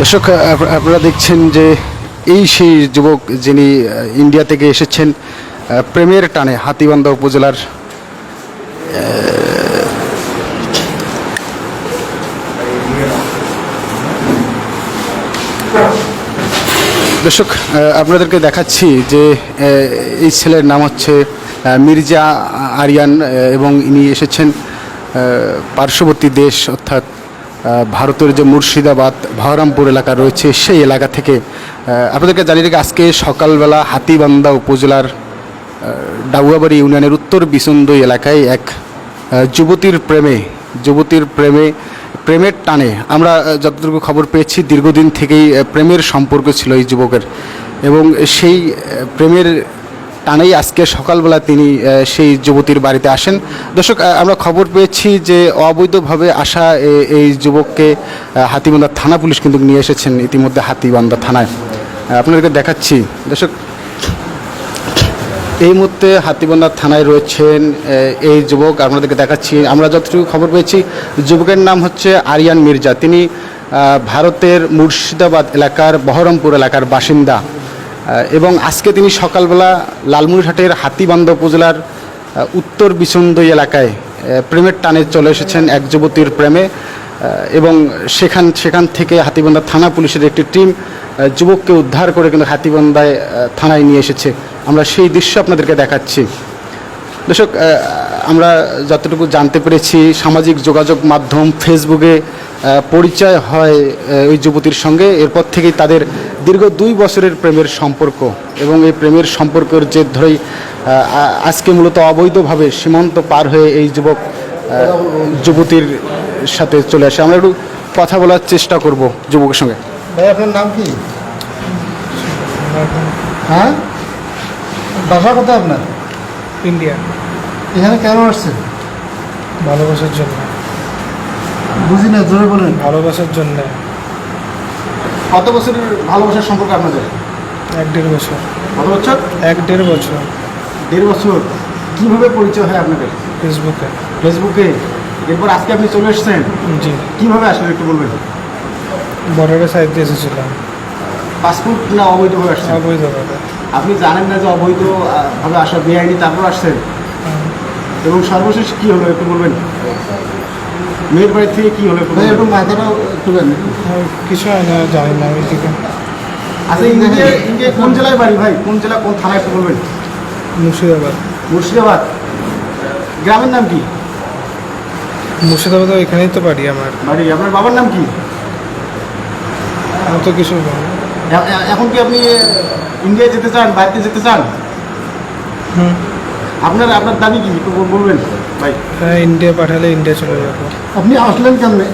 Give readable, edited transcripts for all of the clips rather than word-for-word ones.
দর্শক, আপনারা দেখছেন যে এই সেই যুবক যিনি ইন্ডিয়া থেকে এসেছেন প্রেমের টানে হাতীবান্ধা উপজেলার দর্শক, আপনাদেরকে দেখাচ্ছি যে এই ছেলের নাম হচ্ছে মির্জা আরিয়ান এবং ইনি এসেছেন পার্শ্ববর্তী দেশ অর্থাৎ ভারতের যে মুর্শিদাবাদ বহরমপুর এলাকা রয়েছে সেই এলাকা থেকে। আপনাদেরকে জানিয়ে রেখে আজকে সকালবেলা হাতীবান্ধা উপজেলার ডাউয়াবাড়ি ইউনিয়নের উত্তর বিসন্দই এলাকায় এক যুবতীর প্রেমের টানে আমরা যতটুকু খবর পেয়েছি দীর্ঘদিন থেকেই প্রেমের সম্পর্ক ছিল এই যুবকের, এবং সেই প্রেমের টানেই আজকে সকালবেলা তিনি সেই যুবতীর বাড়িতে আসেন। দর্শক, আমরা খবর পেয়েছি যে অবৈধভাবে আসা এই যুবককে হাতীবান্ধা থানা পুলিশ কিন্তু নিয়ে এসেছেন ইতিমধ্যে হাতীবান্ধা থানায়। আপনাদেরকে দেখাচ্ছি দর্শক, এই মুহূর্তে হাতীবান্ধা থানায় রয়েছেন এই যুবক। আপনাদেরকে দেখাচ্ছি, আমরা যতটুকু খবর পেয়েছি যুবকের নাম হচ্ছে আরিয়ান মির্জা। তিনি ভারতের মুর্শিদাবাদ এলাকার বহরমপুর এলাকার বাসিন্দা এবং আজকে তিনি সকালবেলা লালমনিরহাটের হাতীবান্ধা উপজেলার উত্তর বিসন্দই এলাকায় প্রেমের টানে চলে এসেছেন এক যুবতীর প্রেমে, এবং সেখান থেকে হাতীবান্ধা থানা পুলিশের একটি টিম যুবককে উদ্ধার করে কিন্তু হাতীবান্ধায় থানায় নিয়ে এসেছে। আমরা সেই দৃশ্য আপনাদেরকে দেখাচ্ছি। দর্শক, আমরা যতটুকু জানতে পেরেছি সামাজিক যোগাযোগ মাধ্যম ফেসবুকে পরিচয় হয় ওই যুবতীর সঙ্গে। এরপর থেকেই তাদের দীর্ঘ 2 বছরের প্রেমের সম্পর্ক, এবং এই প্রেমের সম্পর্কের জের ধরেই আজকে মূলত অবৈধভাবে সীমান্ত পার হয়ে এই যুবতীর সাথে চলে আসে। আমরা একটু কথা বলার চেষ্টা করব যুবকের সঙ্গে। ভাই, আপনার নাম কি? হ্যাঁ, বাসা কোথায় আপনার? ইন্ডিয়া। এখানে কেন আসছেন? ভালোবাসার জন্য। বুঝি না, জোরে বলেন। ভালোবাসার জন্য। কত বছরের ভালোবাসার সম্পর্ক আপনাদের? 1-1.5 বছর। কত বছর? 1-1.5 বছর। 1.5 বছর। কীভাবে পরিচয় হয় আপনাদের? ফেসবুকে। এরপর আজকে আপনি চলে এসেছেন? জি। কীভাবে আসলে একটু বলবেন? বর্ডারের সাইড দিয়ে এসেছিলাম। পাসপোর্ট না অবৈধভাবে আসছেন? অবৈধভাবে। আপনি জানেন না যে অবৈধভাবে আসা বেআইনি, তারপর আসছেন? এবং সর্বশেষ কী হলো একটু বলবেন? মেয়ের বাড়ি থেকে কী হলো ভাই, একটু মাথাটা একটু কিছু হয় না, জানি না ওই দিকে। আচ্ছা, ইন্ডিয়া কোন জেলায় বাড়ি ভাই? কোন জেলা, কোন থানায় একটু বলবেন? মুর্শিদাবাদ। গ্রামের নাম কি? মুর্শিদাবাদ, এখানেই তো বাড়ি আমার। আপনার বাবার নাম কি? আমি তো কিছু জানি না। এখন কি আপনি ইন্ডিয়া যেতে চান, বাড়িতে যেতে চান? আপনার দাবি কি একটু বলবেন ভাই? হ্যাঁ, ইন্ডিয়া পাঠালে ইন্ডিয়া চলে যাবো। আপনি আসলেন কেমনে?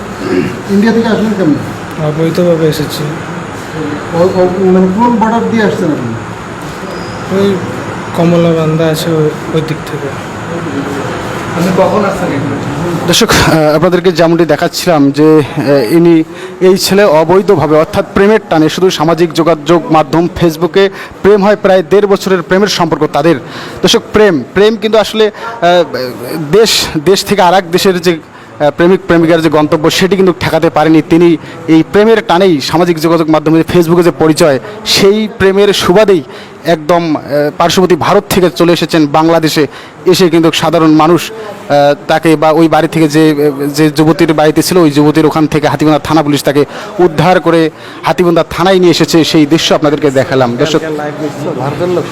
ইন্ডিয়া থেকে আসলেন কেমনে? অবৈধভাবে এসেছি। মানে কোন বর্ডার দিয়ে আসছেন আপনি? ওই কমলাবান্ধা আছে ওই দিক থেকে। আপনি কখন আসছেন? দর্শক, আপনাদেরকে যেমনটি দেখাচ্ছিলাম যে এই ছেলে অবৈধভাবে অর্থাৎ প্রেমের টানে শুধু সামাজিক যোগাযোগ মাধ্যম ফেসবুকে প্রেম হয়, প্রায় 1.5 বছরের প্রেমের সম্পর্ক তাদের। দর্শক, প্রেম কিন্তু আসলে দেশ থেকে আর এক দেশের যে প্রেমিকার যে গন্তব্য সেটি কিন্তু ঠেকাতে পারেনি তিনি। এই প্রেমের টানেই সামাজিক যোগাযোগ মাধ্যমে ফেসবুকে যে পরিচয়, সেই প্রেমের সুবাদেই একদম পার্শ্ববর্তী ভারত থেকে চলে এসেছেন বাংলাদেশে। এসে কিন্তু সাধারণ মানুষ তাকে বা ওই বাড়ি থেকে যে যুবতীর বাড়িতে ছিল ওই যুবতীর ওখান থেকে হাতীবান্ধা থানা পুলিশ তাকে উদ্ধার করে হাতীবান্ধা থানায় নিয়ে এসেছে। সেই দৃশ্য আপনাদেরকে দেখালাম। দর্শক, ভারতের লোক।